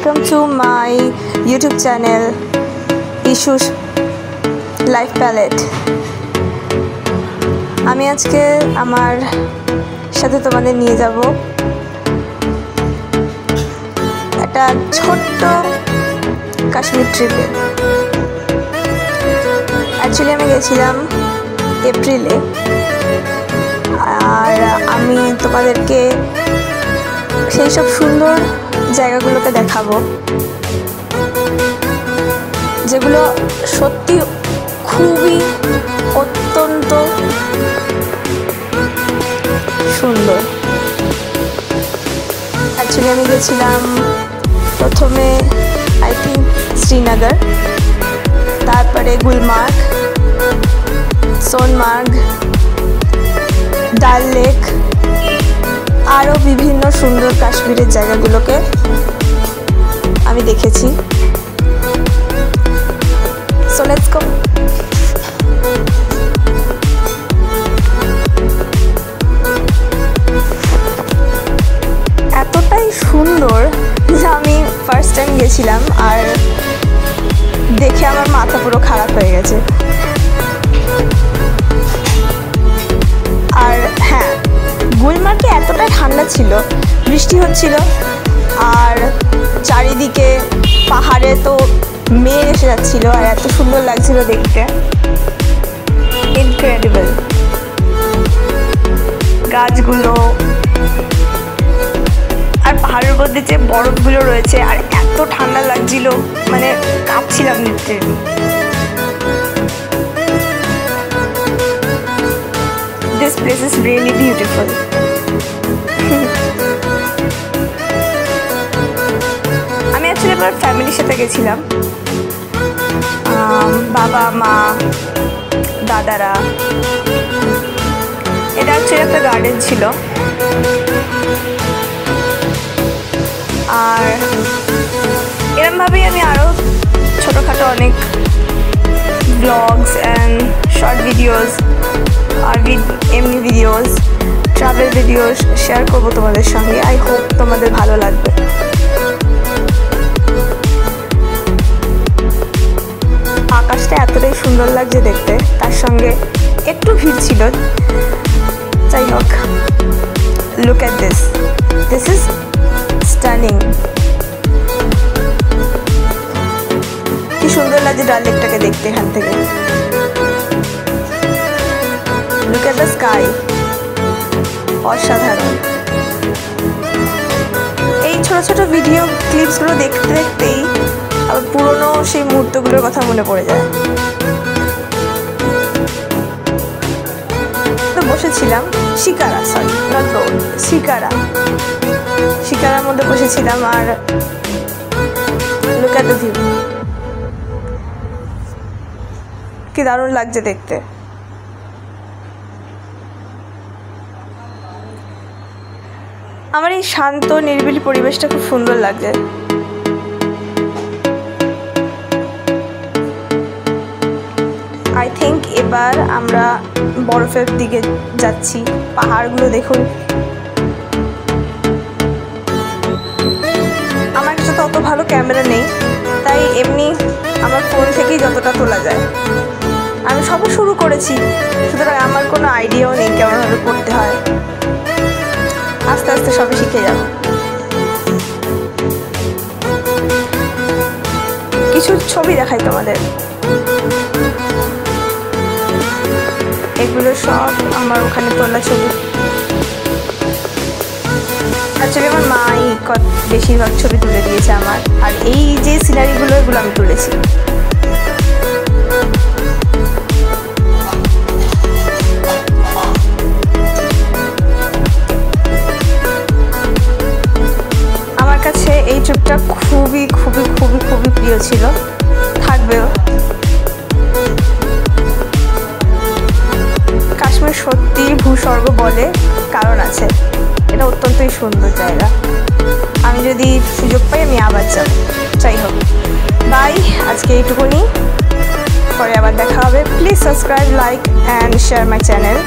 welcome to my YouTube channel Issu's Life Palette। আমি আজকে আমার সাথে তোমাদের নিয়ে যাব একটা ছোট্ট কাশ্মীর ট্রিপে। অ্যাকচুয়ালি আমি গেছিলাম এপ্রিলে, আর আমি তোমাদেরকে সেই সব সুন্দর জায়গাগুলোকে দেখাবো যেগুলো সত্যি খুবই অত্যন্ত সুন্দর। অ্যাকচুয়ালি আমি গেছিলাম প্রথমে আই থিঙ্ক শ্রীনগর, তারপরে গুলমার্গ, সোনমার্গ, ডাল লেক, আরও বিভিন্ন সুন্দর কাশ্মীরের জায়গাগুলোকে আমি দেখেছি। So let's go. এতটাই সুন্দর যে আমি ফার্স্ট টাইম গেছিলাম আর দেখে আমার মাথা পুরো খারাপ হয়ে গেছে। আর হ্যাঁ, গুলমার্গে এতটা ঠান্ডা ছিল, বৃষ্টি হচ্ছিল, আর চারিদিকে পাহাড়ে তো মেঘ এসে যাচ্ছিল, আর এত সুন্দর লাগছিল দেখতে, ইনক্রেডিবল। গাছগুলো আর পাহাড়ের মধ্যে যে বরফগুলো রয়েছে, আর এত ঠান্ডা লাগছিল, মানে কাঁপছিলাম literally. This place is really beautiful. আমি অ্যাকচুয়ালি আমার ফ্যামিলির সাথে গেছিলাম, বাবা মা দাদারা। এটা অ্যাকচুয়ালি একটা গার্ডেন ছিল, আর এরমভাবেই আমি আরও ছোটোখাটো অনেক ব্লগস অ্যান্ড শর্ট ভিডিওস আর এমনি ভিডিওস, ট্রাভেল ভিডিওস শেয়ার করবো তোমাদের সঙ্গে। আই হোপ তোমাদের ভালো লাগবে। আকাশটা এতটাই সুন্দর লাগছে দেখতে, তার সঙ্গে একটু ভিড় ছিল। যাই হোক, look at this, this is stunning. কি সুন্দর লাগছে ডাল লেকটাকে দেখতে এখান থেকে। Look at the sky, অসাধারণ। এই ছোট ছোট ভিডিও ক্লিপসগুলো দেখতে দেখতেই আবার পুরনো সেই মুহূর্তগুলোর কথা মনে পড়ে যায়। তো বসেছিলাম শিকারা, সরি নট রোড, শিকারার মধ্যে বসেছিলাম, আর লুক অ্যাট দ্য ভিউ, কি দারুণ লাগছে দেখতে। আমার এই শান্ত নিরিবিলি পরিবেশটা খুব সুন্দর লাগছে। আই থিঙ্ক এবার আমরা বরফের দিকে যাচ্ছি। পাহাড়গুলো দেখুন। আমার কাছে তো অত ভালো ক্যামেরা নেই, তাই এমনি আমার ফোন থেকেই যতটা তোলা যায়। আমি সবও শুরু করেছি, সুতরাং আমার কোনো আইডিয়াও নেই কেমনভাবে করতে হয়। আস্তে আস্তে সবই শিখে যাব। কিছু ছবি দেখাই তোমাদের। এগুলো সব আমার ওখানে তোলা ছবি। অ্যাকচুয়ালি আমার মাই বেশিরভাগ ছবি তুলে দিয়েছে আমার, আর এই যে সিনারিগুলো এগুলো আমি তুলেছি। এই ট্রিপটা খুবই খুবই খুবই খুবই প্রিয় ছিল, থাকবেও। কাশ্মীর সত্যি ভূস্বর্গ বলে কারণ আছে, এটা অত্যন্তই সুন্দর জায়গা। আমি যদি সুযোগ পাই আমি আবার যাব। যাই হোক, বাই, আজকে এইটুকুনি, পরে আবার দেখা হবে। Please subscribe, like and share my channel.